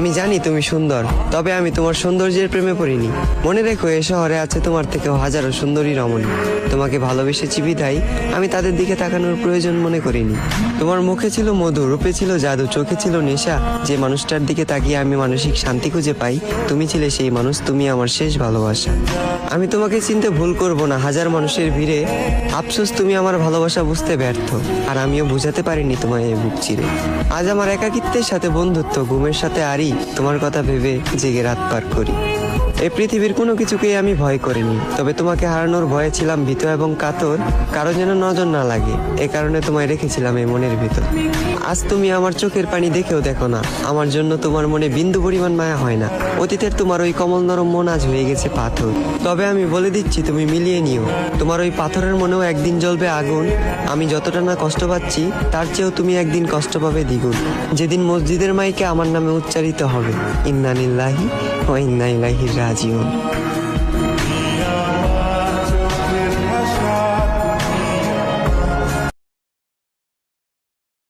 আমি জানি তুমি সুন্দর, তবে আমি তোমার সৌন্দর্যের প্রেমে পড়িনি। মনে রেখো, এ শহরে আছে তোমার থেকেও হাজারো সুন্দরী রমণী। তোমাকে ভালোবেসেছি বিধায় আমি তাদের দিকে তাকানোর প্রয়োজন মনে করিনি। তোমার মুখে ছিল মধু, রূপে ছিল জাদু, চোখে ছিল নেশা। যে মানুষটার দিকে তাকিয়ে আমি মানসিক শান্তি খুঁজে পাই, তুমি ছিলে সেই মানুষ। তুমি আমার শেষ ভালোবাসা। আমি তোমাকে চিনতে ভুল করব না হাজার মানুষের ভিড়ে। আফসোস তুমি আমার ভালোবাসা বুঝতে ব্যর্থ, আর আমিও বুঝাতে পারিনি তোমায় এই বুক চিরে। আজ আমার একাকিত্বের সাথে বন্ধুত্ব, ঘুমের সাথে আরি, তোমার কথা ভেবে জেগে রাত পার করি। এই পৃথিবীর কোনো কিছুকেই আমি ভয় করিনি, তবে তোমাকে হারানোর ভয়ে ছিলাম ভীত এবং কাতর। কারো যেন নজর না লাগে, এ কারণে তোমায় রেখেছিলাম এই মনের ভিতর। আজ তুমি আমার চোখের পানি দেখেও দেখো না, আমার জন্য তোমার মনে বিন্দু পরিমাণ মায়া হয় না। অতীতের তোমার ওই কমল নরম মন আজ হয়ে গেছে পাথর। তবে আমি বলে দিচ্ছি, তুমি মিলিয়ে নিও, তোমার ওই পাথরের মনেও একদিন জ্বলবে আগুন। আমি যতটা না কষ্ট পাচ্ছি, তার চেয়েও তুমি একদিন কষ্ট পাবে দ্বিগুণ। যেদিন মসজিদের মাইকে আমার নামে উচ্চারিত হবে ইন্না লিল্লাহি ওয়া ইন্না ইলাইহি রাজিউন।